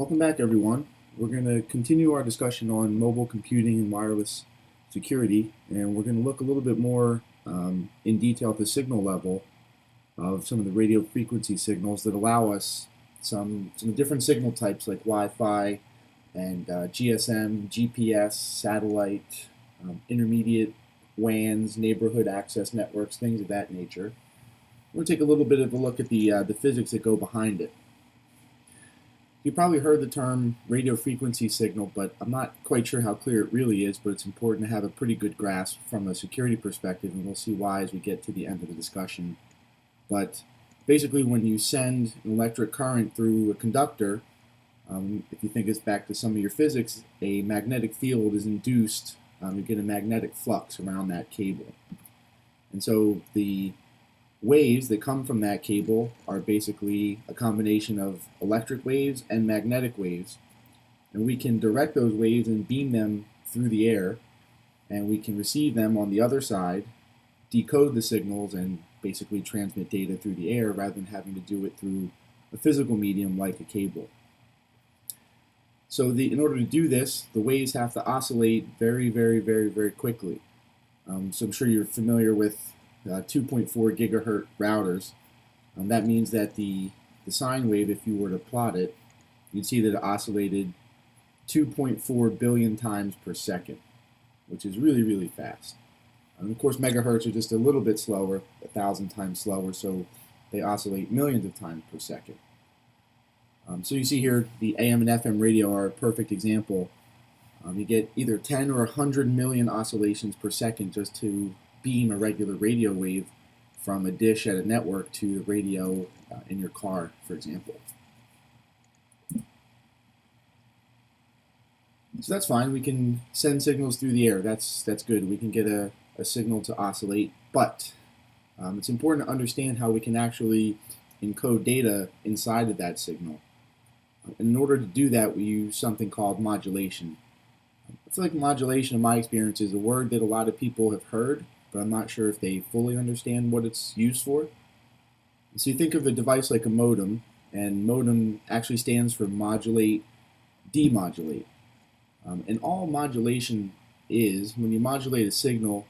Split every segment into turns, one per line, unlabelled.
Welcome back, everyone. We're going to continue our discussion on mobile computing and wireless security, and we're going to look a little bit more in detail at the signal level of some of the radio frequency signals that allow us some different signal types like Wi-Fi and GSM, GPS, satellite, intermediate WANs, neighborhood access networks, things of that nature. We're going to take a little bit of a look at the physics that go behind it. You probably heard the term radio frequency signal, but I'm not quite sure how clear it really is, but it's important to have a pretty good grasp from a security perspective, and we'll see why as we get to the end of the discussion. But basically, when you send an electric current through a conductor, if you think it's back to some of your physics, a magnetic field is induced. You get a magnetic flux around that cable. And so the waves that come from that cable are basically a combination of electric waves and magnetic waves. And we can direct those waves and beam them through the air, and we can receive them on the other side, decode the signals, and basically transmit data through the air rather than having to do it through a physical medium like a cable. So in order to do this, the waves have to oscillate very, very, very, very quickly. So I'm sure you're familiar with 2.4 gigahertz routers. That means that the sine wave, if you were to plot it, you'd see that it oscillated 2.4 billion times per second, which is really, really fast. And of course, megahertz are just a little bit slower, 1,000 times slower, so they oscillate millions of times per second. So you see here, the AM and FM radio are a perfect example. You get either 10 or 100 million oscillations per second just to beam a regular radio wave from a dish at a network to the radio in your car, for example. So that's fine. We can send signals through the air. That's good. We can get a signal to oscillate, but it's important to understand how we can actually encode data inside of that signal. In order to do that, we use something called modulation. I feel like modulation, in my experience, is a word that a lot of people have heard, but I'm not sure if they fully understand what it's used for. So you think of a device like a modem, and modem actually stands for modulate, demodulate. And all modulation is, when you modulate a signal,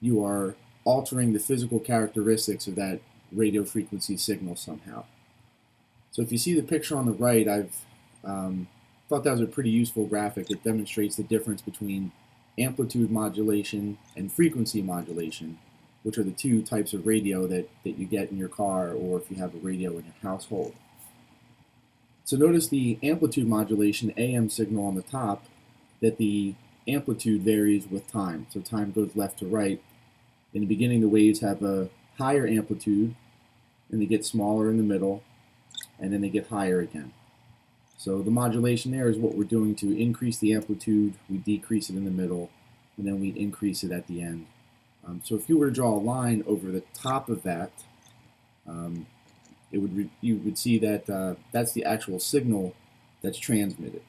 you are altering the physical characteristics of that radio frequency signal somehow. So if you see the picture on the right, I've thought that was a pretty useful graphic that demonstrates the difference between amplitude modulation and frequency modulation, which are the two types of radio that you get in your car or if you have a radio in your household. So notice the amplitude modulation AM signal on the top, that the amplitude varies with time. So time goes left to right. In the beginning, the waves have a higher amplitude, and they get smaller in the middle, and then they get higher again. So the modulation there is what we're doing to increase the amplitude. We decrease it in the middle, and then we increase it at the end. So if you were to draw a line over the top of that, you would see that that's the actual signal that's transmitted.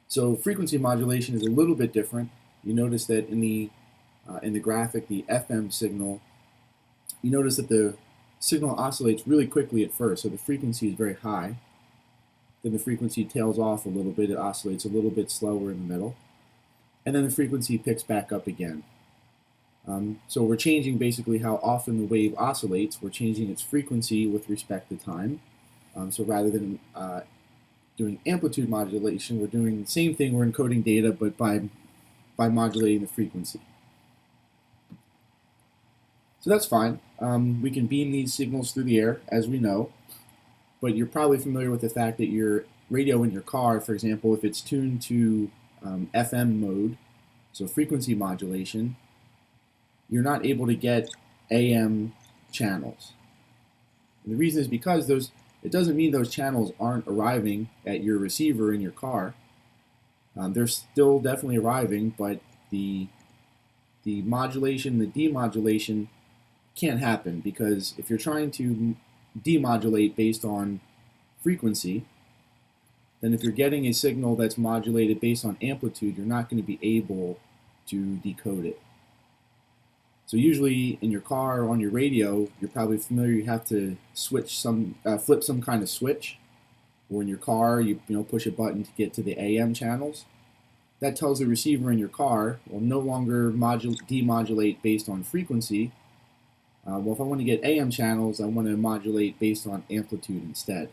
So frequency modulation is a little bit different. You notice that in the graphic, the FM signal, you notice that the signal oscillates really quickly at first, so the frequency is very high. Then the frequency tails off a little bit, it oscillates a little bit slower in the middle, and then the frequency picks back up again. So we're changing basically how often the wave oscillates. We're changing its frequency with respect to time. So rather than doing amplitude modulation, we're doing the same thing. We're encoding data, but by modulating the frequency. So that's fine. We can beam these signals through the air, as we know, but you're probably familiar with the fact that your radio in your car, for example, if it's tuned to FM mode, so frequency modulation, you're not able to get AM channels. And the reason is because it doesn't mean those channels aren't arriving at your receiver in your car. They're still definitely arriving, but the modulation, the demodulation can't happen, because if you're trying to demodulate based on frequency, then if you're getting a signal that's modulated based on amplitude, you're not going to be able to decode it. So usually in your car or on your radio, you're probably familiar. You have to flip some kind of switch, or in your car, you push a button to get to the AM channels. That tells the receiver in your car will no longer demodulate based on frequency. Well, if I want to get AM channels, I want to modulate based on amplitude instead.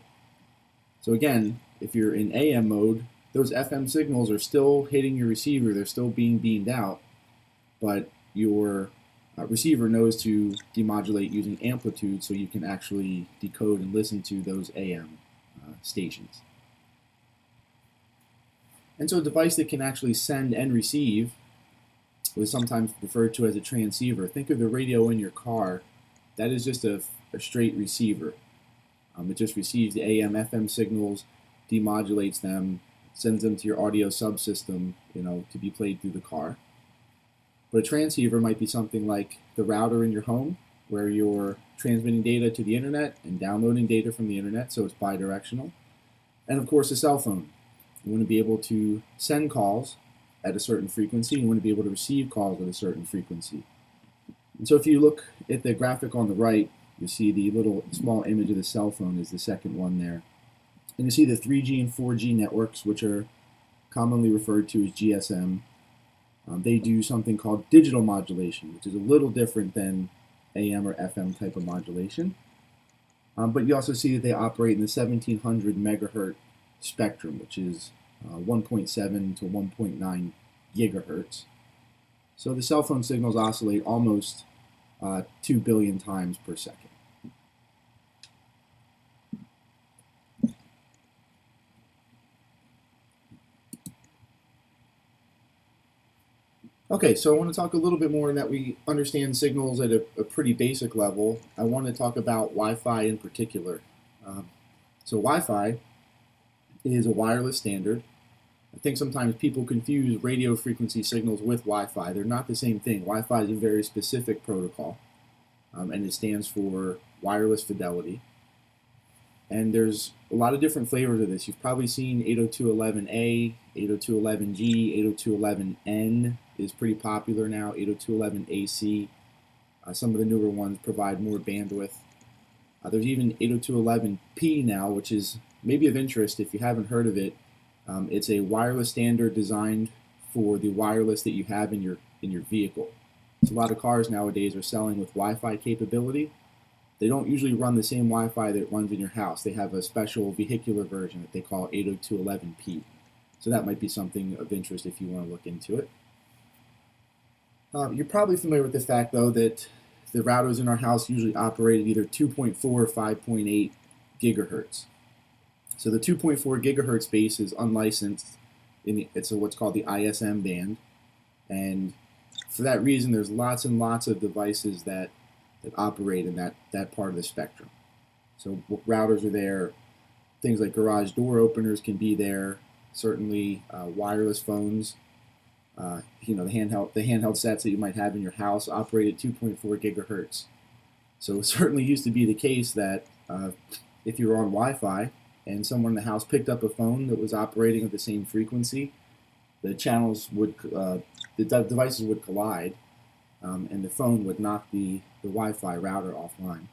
So again, if you're in AM mode, those FM signals are still hitting your receiver. They're still being beamed out, but your receiver knows to demodulate using amplitude, so you can actually decode and listen to those AM stations. And so a device that can actually send and receive was sometimes referred to as a transceiver. Think of the radio in your car. That is just a straight receiver. It just receives the AM, FM signals, demodulates them, sends them to your audio subsystem, to be played through the car. But a transceiver might be something like the router in your home, where you're transmitting data to the internet and downloading data from the internet, so it's bidirectional. And of course, a cell phone. You want to be able to send calls at a certain frequency. You want to be able to receive calls at a certain frequency. And so if you look at the graphic on the right, you see the little small image of the cell phone is the second one there. And you see the 3G and 4G networks, which are commonly referred to as GSM. They do something called digital modulation, which is a little different than AM or FM type of modulation. But you also see that they operate in the 1700 megahertz spectrum, which is 1.7 to 1.9 gigahertz. So the cell phone signals oscillate almost 2 billion times per second. Okay, so I want to talk a little bit more in that we understand signals at a pretty basic level. I want to talk about Wi-Fi in particular. So Wi-Fi is a wireless standard. I think sometimes people confuse radio frequency signals with Wi-Fi. They're not the same thing. Wi-Fi is a very specific protocol, and it stands for wireless fidelity. And there's a lot of different flavors of this. You've probably seen 802.11a, 802.11g, 802.11n is pretty popular now, 802.11ac. Some of the newer ones provide more bandwidth. There's even 802.11p now, which is maybe of interest if you haven't heard of it. It's a wireless standard designed for the wireless that you have in your vehicle. So a lot of cars nowadays are selling with Wi-Fi capability. They don't usually run the same Wi-Fi that runs in your house. They have a special vehicular version that they call 802.11p. So that might be something of interest if you want to look into it. You're probably familiar with the fact, though, that the routers in our house usually operate at either 2.4 or 5.8 gigahertz. So the 2.4 gigahertz base is unlicensed. It's what's called the ISM band. And for that reason, there's lots and lots of devices that operate in that part of the spectrum. So routers are there. Things like garage door openers can be there. Certainly wireless phones. The handheld sets that you might have in your house operate at 2.4 gigahertz. So it certainly used to be the case that if you were on Wi-Fi and someone in the house picked up a phone that was operating at the same frequency, the devices would collide, and the phone would knock the Wi-Fi router offline.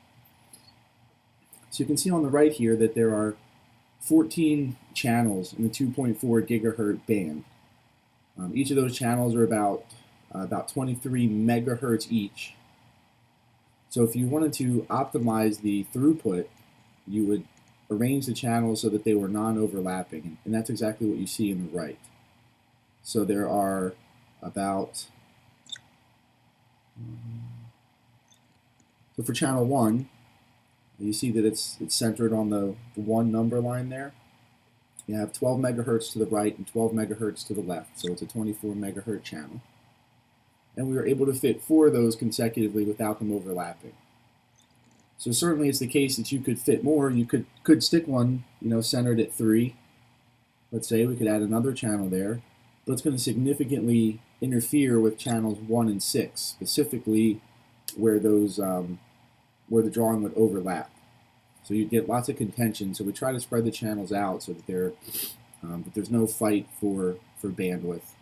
So you can see on the right here that there are 14 channels in the 2.4 gigahertz band. Each of those channels are about 23 megahertz each. So if you wanted to optimize the throughput, you would arrange the channels so that they were non-overlapping, and that's exactly what you see in the right. So there are about, so for channel 1, you see that it's centered on the 1 number line there. You have 12 megahertz to the right and 12 megahertz to the left, so it's a 24 megahertz channel. And we were able to fit 4 of those consecutively without them overlapping. So certainly it's the case that you could fit more. You could stick one, centered at 3. Let's say we could add another channel there, but it's going to significantly interfere with channels 1 and 6, specifically where where the drawing would overlap. So you'd get lots of contention. So we try to spread the channels out so that there's no fight for bandwidth.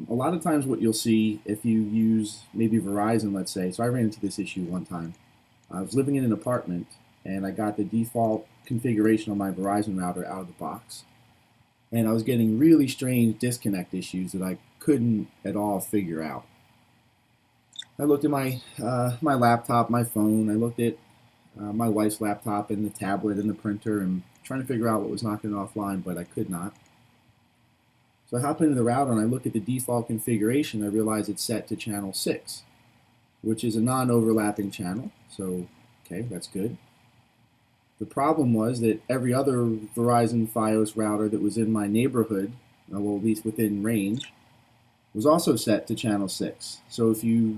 A lot of times what you'll see if you use maybe Verizon, let's say, so I ran into this issue one time. I was living in an apartment and I got the default configuration on my Verizon router out of the box. And I was getting really strange disconnect issues that I couldn't at all figure out. I looked at my laptop, my phone. I looked at my wife's laptop and the tablet and the printer, and trying to figure out what was knocking it offline, but I could not. So I hop into the router and I look at the default configuration. I realize it's set to channel 6, which is a non-overlapping channel. So, okay, that's good. The problem was that every other Verizon Fios router that was in my neighborhood, well, at least within range, was also set to channel 6. So if you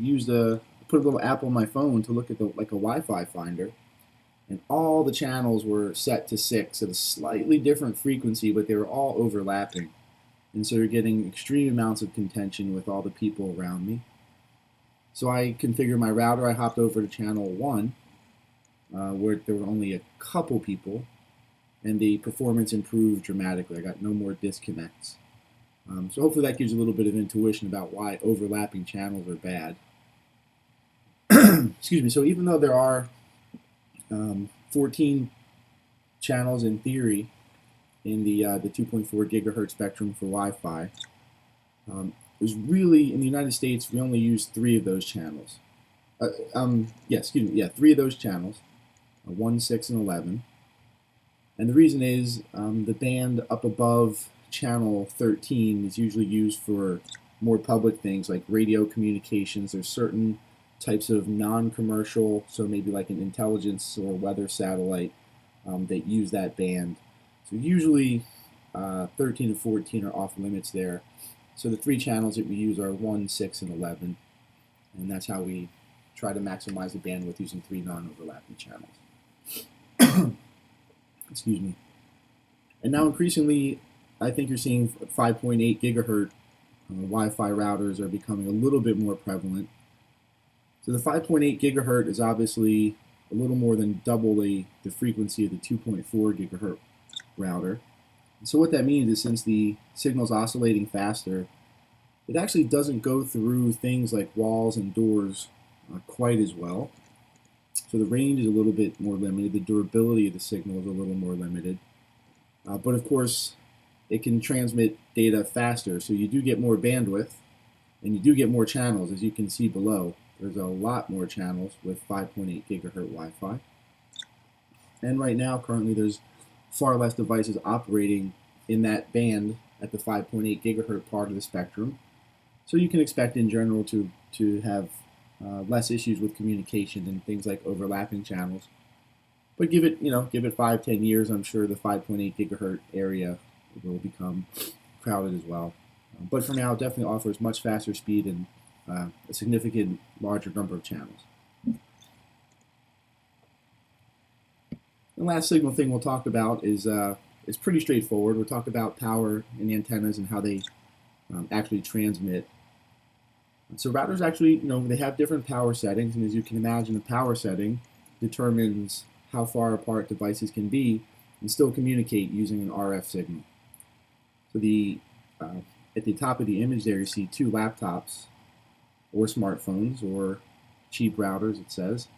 put a little app on my phone to look at like a Wi-Fi finder, and all the channels were set to 6 at a slightly different frequency, but they were all overlapping. And so you're getting extreme amounts of contention with all the people around me. So I configured my router. I hopped over to channel 1, where there were only a couple people, and the performance improved dramatically. I got no more disconnects. So hopefully that gives you a little bit of intuition about why overlapping channels are bad. Excuse me. So even though there are 14 channels in theory in the 2.4 gigahertz spectrum for Wi-Fi, it was really, in the United States, we only use 3 of those channels. 3 of those channels, 1, 6, and 11. And the reason is the band up above channel 13 is usually used for more public things like radio communications. There's certain types of non-commercial, so maybe like an intelligence or weather satellite that use that band. So usually 13 and 14 are off limits there. So the 3 channels that we use are 1, 6, and 11. And that's how we try to maximize the bandwidth using 3 non-overlapping channels. Excuse me. And now increasingly, I think you're seeing 5.8 gigahertz Wi-Fi routers are becoming a little bit more prevalent. So the 5.8 gigahertz is obviously a little more than double the frequency of the 2.4 gigahertz router. And so what that means is, since the signal's oscillating faster, it actually doesn't go through things like walls and doors quite as well. So the range is a little bit more limited. The durability of the signal is a little more limited. But of course, it can transmit data faster, so you do get more bandwidth, and you do get more channels, as you can see below. There's a lot more channels with 5.8 gigahertz Wi-Fi. And right now, currently, there's far less devices operating in that band at the 5.8 gigahertz part of the spectrum. So you can expect in general to have less issues with communication and things like overlapping channels. But give it 5-10 years, I'm sure the 5.8 gigahertz area will become crowded as well. But for now, it definitely offers much faster speed and a significant larger number of channels. The last signal thing we'll talk about is pretty straightforward. We'll talk about power and antennas and how they actually transmit. So routers actually, they have different power settings, and as you can imagine, the power setting determines how far apart devices can be and still communicate using an RF signal. So at the top of the image there, you see 2 laptops or smartphones or cheap routers, it says.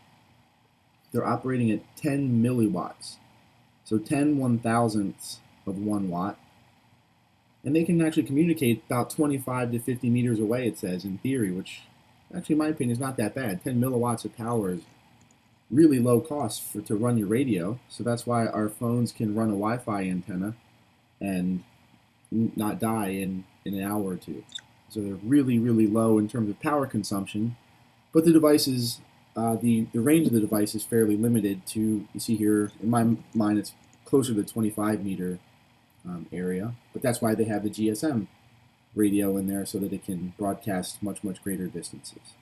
They're operating at 10 milliwatts, so 10 1,000ths of 1 watt. And they can actually communicate about 25 to 50 meters away, it says, in theory, which actually, in my opinion, is not that bad. 10 milliwatts of power is really low cost to run your radio, so that's why our phones can run a Wi-Fi antenna and not die in an hour or 2. So they're really, really low in terms of power consumption, but the devices, the range of the device is fairly limited to, you see here, in my mind, it's closer to 25 meter area, but that's why they have the GSM radio in there so that it can broadcast much, much greater distances.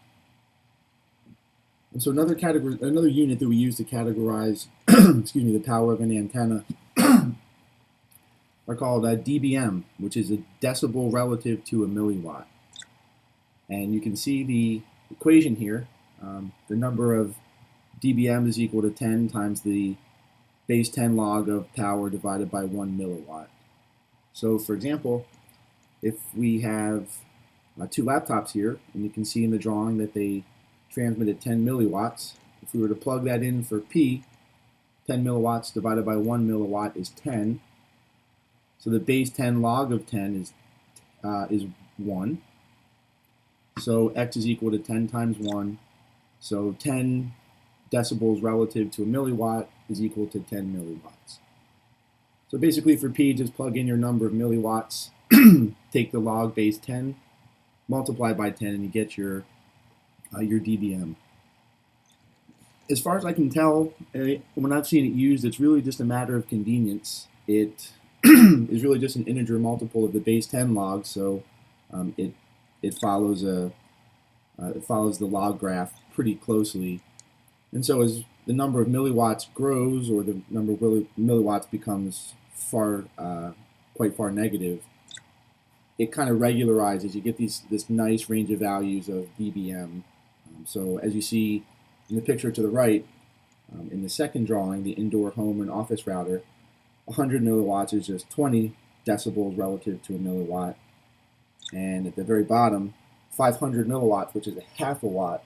And so another unit that we use to categorize excuse me, the power of an antenna are called dBm, which is a decibel relative to a milliwatt. And you can see the equation here. The number of dBm is equal to 10 times the base 10 log of power divided by 1 milliwatt. So for example, if we have two laptops here, and you can see in the drawing that they transmitted 10 milliwatts. If we were to plug that in for P, 10 milliwatts divided by 1 milliwatt is 10. So the base 10 log of 10 is 1. So x is equal to 10 times 1. So 10 decibels relative to a milliwatt is equal to 10 milliwatts. So basically for P, just plug in your number of milliwatts, take the log base 10, multiply by 10, and you get your dBm. As far as I can tell, when I've seen it used, it's really just a matter of convenience. It is really just an integer multiple of the base 10 log, so it follows the log graph pretty closely. And so as the number of milliwatts grows, or the number of milliwatts becomes quite far negative, it kind of regularizes. You get this nice range of values of dBm. So as you see in the picture to the right, in the second drawing, the indoor home and office router, 100 milliwatts is just 20 decibels relative to a milliwatt. And at the very bottom, 500 milliwatts, which is a half a watt,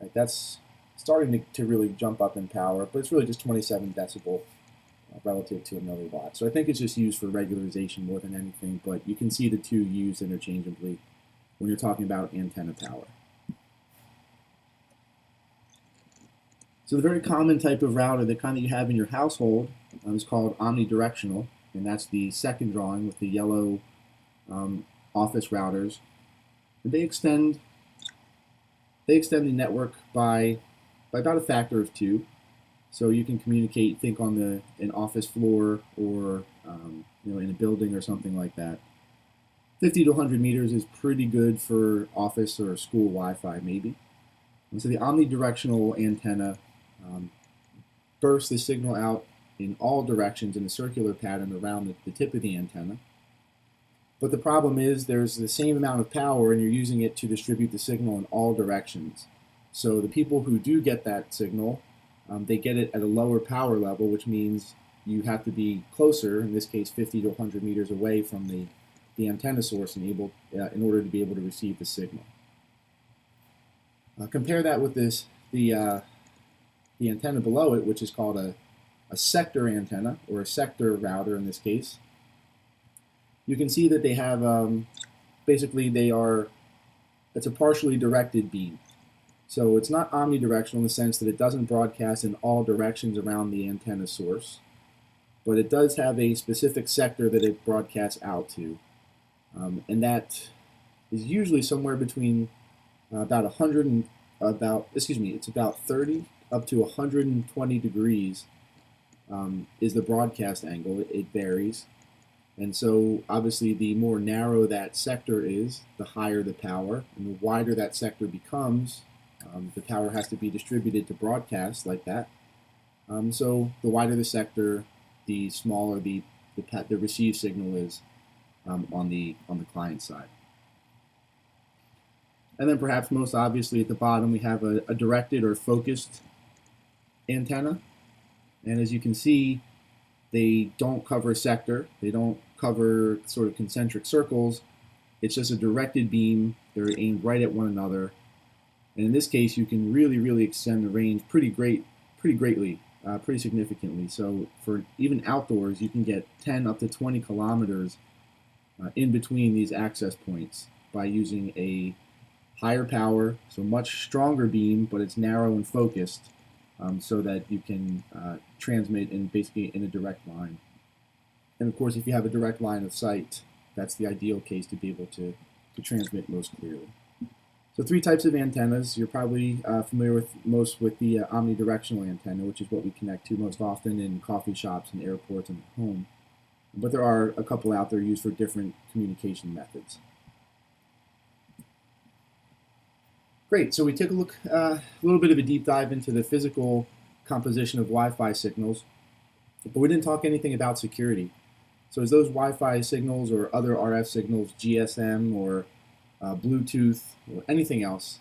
right, that's starting to really jump up in power, but it's really just 27 decibel relative to a milliwatt. So I think it's just used for regularization more than anything, but you can see the two used interchangeably when you're talking about antenna power. So the very common type of router, the kind that you have in your household, is called omnidirectional, and that's the second drawing with the yellow office routers. And they extend the network by about a factor of 2. So you can communicate, think on an office floor, or in a building or something like that. 50 to 100 meters is pretty good for office or school Wi-Fi maybe. And so the omnidirectional antenna bursts the signal out in all directions in a circular pattern around the tip of the antenna. But the problem is there's the same amount of power and you're using it to distribute the signal in all directions. So the people who do get that signal, they get it at a lower power level, which means you have to be closer, in this case 50 to 100 meters away from the antenna source in order to be able to receive the signal. Compare that with the antenna below it, which is called a sector antenna, or a sector router in this case. You can see that they have, basically it's a partially directed beam. So it's not omnidirectional in the sense that it doesn't broadcast in all directions around the antenna source, but it does have a specific sector that it broadcasts out to. And that is usually somewhere between about 30 up to 120 degrees is the broadcast angle. It varies. And so obviously the more narrow that sector is, the higher the power, and the wider that sector becomes, the power has to be distributed to broadcast like that. So the wider the sector, the smaller the received signal is on the client side. And then perhaps most obviously at the bottom we have a directed or focused antenna. And as you can see, they don't cover a sector. They don't cover sort of concentric circles. It's just a directed beam. They're aimed right at one another. And in this case, you can really, really extend the range pretty greatly, pretty significantly. So for even outdoors, you can get 10 up to 20 kilometers in between these access points by using a higher power, so much stronger beam, but it's narrow and focused, so that you can transmit basically in a direct line. And of course, if you have a direct line of sight, that's the ideal case to be able to transmit most clearly. So 3 types of antennas. You're probably familiar with the omnidirectional antenna, which is what we connect to most often in coffee shops and airports and at home. But there are a couple out there used for different communication methods. Great, so we took a little bit of a deep dive into the physical composition of Wi-Fi signals, but we didn't talk anything about security. So as those Wi-Fi signals or other RF signals, GSM or Bluetooth or anything else,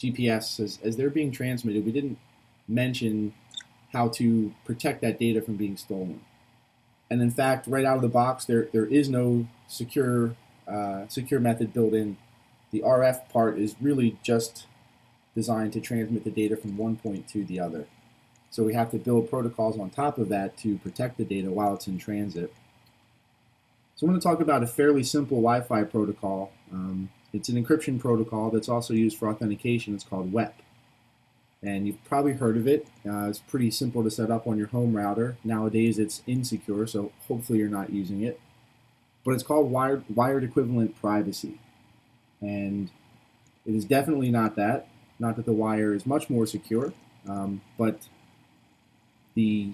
GPS, as they're being transmitted, we didn't mention how to protect that data from being stolen. And in fact, right out of the box, there is no secure secure method built in. The RF part is really just designed to transmit the data from one point to the other. So we have to build protocols on top of that to protect the data while it's in transit. So I'm going to talk about a fairly simple Wi-Fi protocol. It's an encryption protocol that's also used for authentication. It's called WEP. And you've probably heard of it. It's pretty simple to set up on your home router. Nowadays it's insecure, so hopefully you're not using it. But it's called wired equivalent privacy. And it is definitely not that. Not that the wire is much more secure, but the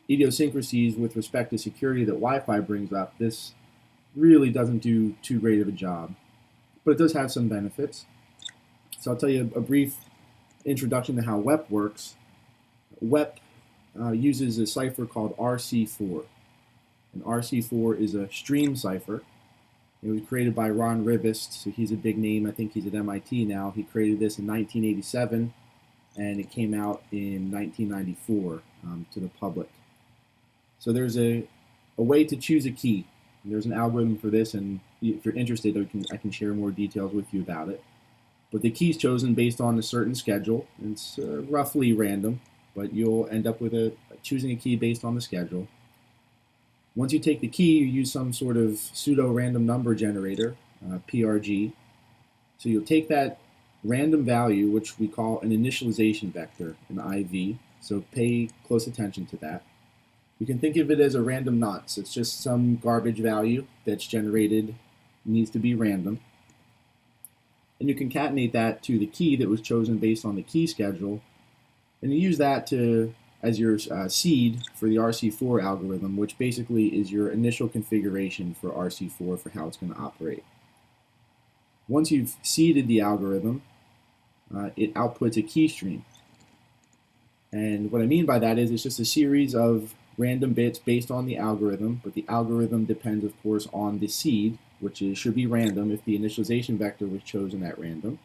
idiosyncrasies with respect to security that Wi-Fi brings up, this really doesn't do too great of a job. But it does have some benefits. So I'll tell you a brief introduction to how WEP works. WEP uses a cipher called RC4. And RC4 is a stream cipher. It was created by Ron Rivest, so he's a big name. I think he's at MIT now. He created this in 1987, and it came out in 1994 to the public. So there's a way to choose a key. There's an algorithm for this, and if you're interested, I can share more details with you about it. But the key is chosen based on a certain schedule. It's roughly random, but you'll end up with choosing a key based on the schedule. Once you take the key, you use some sort of pseudo-random number generator, PRG. So you'll take that random value, which we call an initialization vector, an IV. So pay close attention to that. You can think of it as a random nonce. It's just some garbage value that's generated, needs to be random. And you concatenate that to the key that was chosen based on the key schedule. And you use that as your seed for the RC4 algorithm, which basically is your initial configuration for RC4 for how it's going to operate. Once you've seeded the algorithm, it outputs a key stream. And what I mean by that is it's just a series of random bits based on the algorithm, but the algorithm depends, of course, on the seed, which should be random if the initialization vector was chosen at random.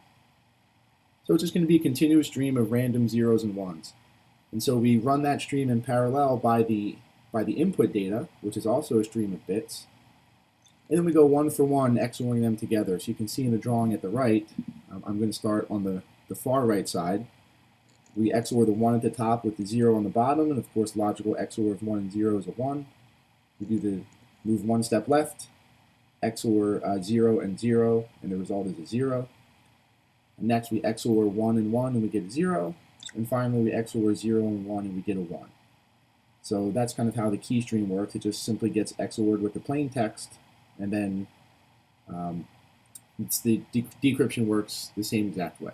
So it's just going to be a continuous stream of random zeros and ones. And so we run that stream in parallel by the input data, which is also a stream of bits. And then we go one for one, XORing them together. So you can see in the drawing at the right, I'm going to start on the far right side. We XOR the 1 at the top with the 0 on the bottom, and of course logical XOR of 1 and 0 is a 1. We do the move one step left, XOR 0 and 0, and the result is a 0. And next we XOR 1 and 1 and we get a 0. And finally we XOR 0 and 1 and we get a 1. So that's kind of how the key stream works. It just simply gets XORed with the plain text, and then the decryption works the same exact way.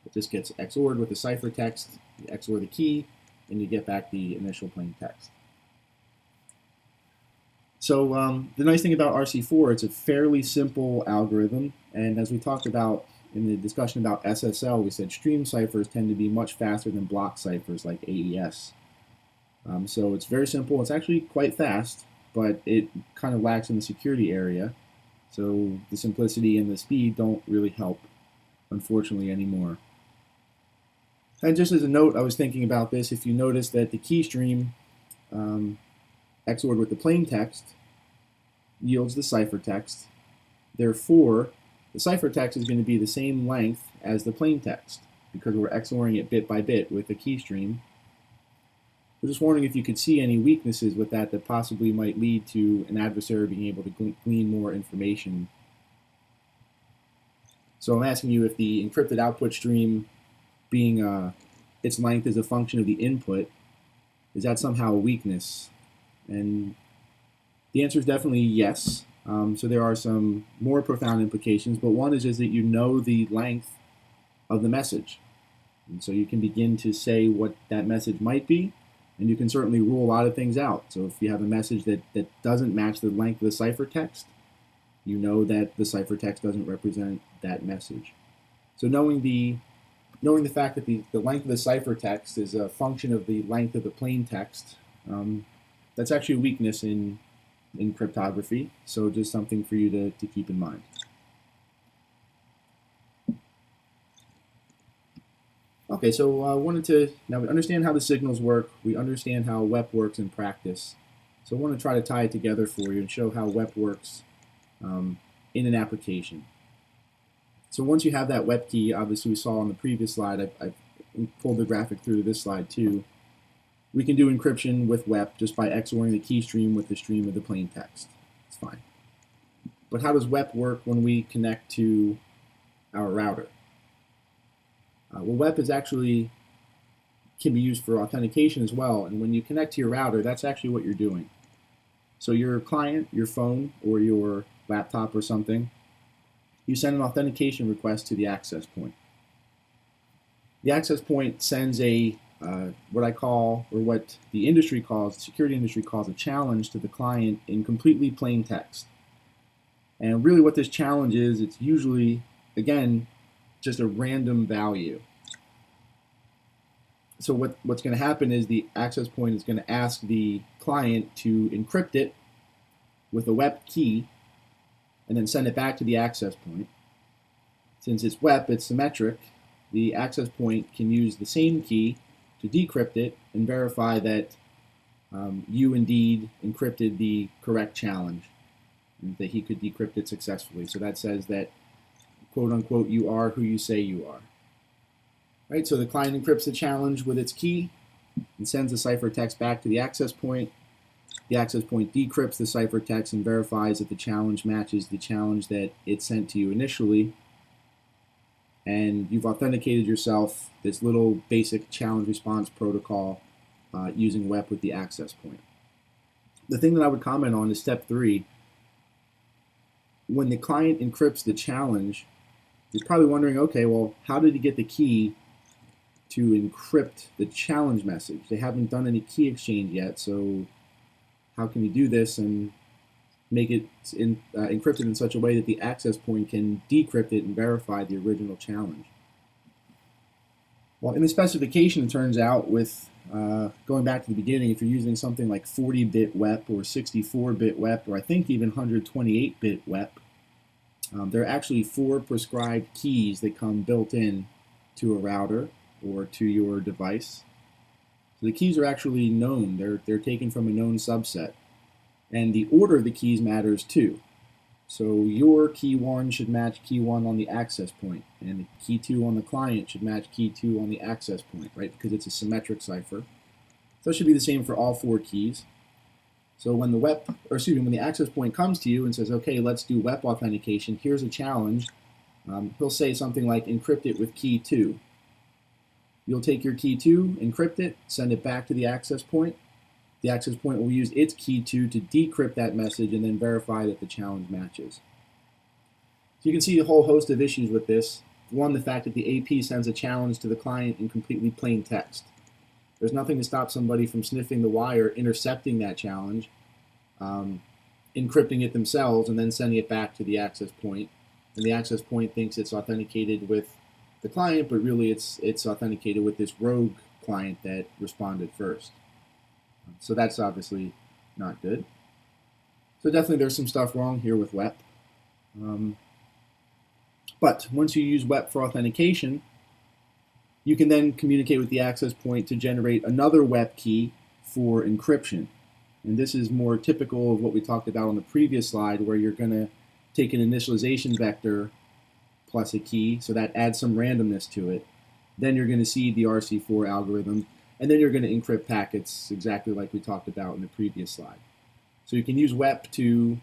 It just gets XORed with the ciphertext, you XOR the key, and you get back the initial plain text. So the nice thing about RC4, it's a fairly simple algorithm, and as we talked about in the discussion about SSL, we said stream ciphers tend to be much faster than block ciphers like AES. So it's very simple. It's actually quite fast, but it kind of lacks in the security area. So the simplicity and the speed don't really help, unfortunately, anymore. And just as a note, I was thinking about this. If you notice that the key stream XORed with the plain text yields the ciphertext, therefore the ciphertext is going to be the same length as the plain text because we're XORing it bit by bit with the key stream. I'm just wondering if you could see any weaknesses with that possibly might lead to an adversary being able to glean more information. So I'm asking you if the encrypted output stream being its length is a function of the input, is that somehow a weakness? And the answer is definitely yes. So there are some more profound implications, but one is that you know the length of the message. And so you can begin to say what that message might be, and you can certainly rule a lot of things out. So if you have a message that doesn't match the length of the ciphertext, you know that the ciphertext doesn't represent that message. So knowing the fact that the length of the ciphertext is a function of the length of the plain text, that's actually a weakness in cryptography, so just something for you to keep in mind. Okay, so now we understand how the signals work, we understand how WEP works in practice, so I want to try to tie it together for you and show how WEP works in an application. So once you have that WEP key, obviously we saw on the previous slide, I've pulled the graphic through to this slide too, we can do encryption with WEP just by XORing the key stream with the stream of the plain text. It's fine. But how does WEP work when we connect to our router? Well, WEP is actually can be used for authentication as well, and when you connect to your router, that's actually what you're doing. So your client, your phone, or your laptop or something, you send an authentication request to the access point. The access point sends a what I call, or what the industry calls, the security industry calls, a challenge to the client in completely plain text. And really what this challenge is, it's usually, again, just a random value. So what's going to happen is the access point is going to ask the client to encrypt it with a WEP key and then send it back to the access point. Since it's WEP, it's symmetric, the access point can use the same key to decrypt it and verify that you indeed encrypted the correct challenge and that he could decrypt it successfully. So that says that, quote unquote, you are who you say you are. Right, so the client encrypts the challenge with its key and sends the ciphertext back to the access point. The access point decrypts the ciphertext and verifies that the challenge matches the challenge that it sent to you initially. And you've authenticated yourself this little basic challenge response protocol using WEP with the access point. The thing that I would comment on is step 3. When the client encrypts the challenge, you're probably wondering, okay, well, how did he get the key to encrypt the challenge message? They haven't done any key exchange yet, so how can we do this and make it encrypted in such a way that the access point can decrypt it and verify the original challenge? Well, in the specification, it turns out with going back to the beginning, if you're using something like 40-bit WEP or 64-bit WEP, or I think even 128-bit WEP, there are actually 4 prescribed keys that come built in to a router or to your device. So the keys are actually known. They're taken from a known subset. And the order of the keys matters too. So your key 1 should match key 1 on the access point, and the key 2 on the client should match key 2 on the access point, right? Because it's a symmetric cipher. So it should be the same for all 4 keys. So when the when the access point comes to you and says, okay, let's do WEP authentication, here's a challenge, he'll say something like encrypt it with key 2. You'll take your key 2, encrypt it, send it back to the access point. The access point will use its key 2 to decrypt that message and then verify that the challenge matches. So you can see a whole host of issues with this. One, the fact that the AP sends a challenge to the client in completely plain text. There's nothing to stop somebody from sniffing the wire, intercepting that challenge, encrypting it themselves, and then sending it back to the access point. And the access point thinks it's authenticated with the client, but really it's authenticated with this rogue client that responded first. So that's obviously not good. So definitely there's some stuff wrong here with WEP. But once you use WEP for authentication, you can then communicate with the access point to generate another WEP key for encryption. And this is more typical of what we talked about on the previous slide, where you're going to take an initialization vector plus a key, so that adds some randomness to it. Then you're going to see the RC4 algorithm, and then you're going to encrypt packets exactly like we talked about in the previous slide. So you can use WEP to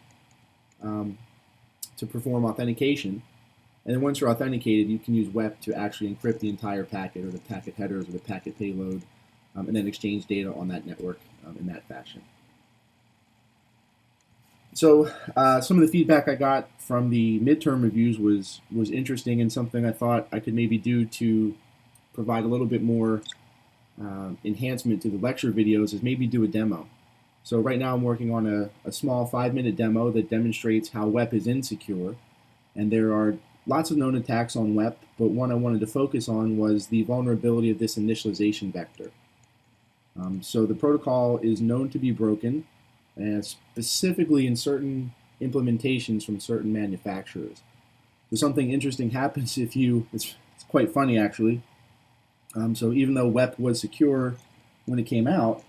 perform authentication, and then once you're authenticated, you can use WEP to actually encrypt the entire packet, or the packet headers, or the packet payload, and then exchange data on that network in that fashion. So some of the feedback I got from the midterm reviews was interesting, and something I thought I could maybe do to provide a little bit more enhancement to the lecture videos is maybe do a demo. So right now I'm working on a small 5-minute demo that demonstrates how WEP is insecure, and there are lots of known attacks on WEP, but one I wanted to focus on was the vulnerability of this initialization vector. So the protocol is known to be broken, and specifically in certain implementations from certain manufacturers. So something interesting happens if you, it's quite funny actually. So even though WEP was secure when it came out,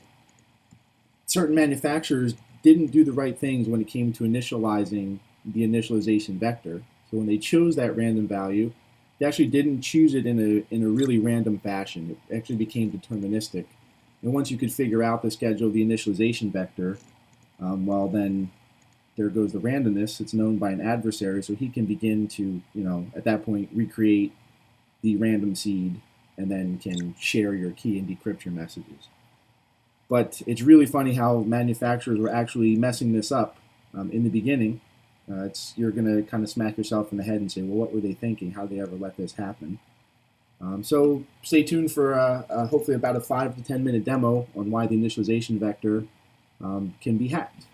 certain manufacturers didn't do the right things when it came to initializing the initialization vector. So when they chose that random value, they actually didn't choose it in a really random fashion. It actually became deterministic. And once you could figure out the schedule of the initialization vector, well then there goes the randomness. It's known by an adversary, so he can begin to, at that point, recreate the random seed and then can share your key and decrypt your messages. But it's really funny how manufacturers were actually messing this up in the beginning. You're going to kind of smack yourself in the head and say, well, what were they thinking? How did they ever let this happen? So stay tuned for hopefully about a 5 to 10 minute demo on why the initialization vector can be hacked.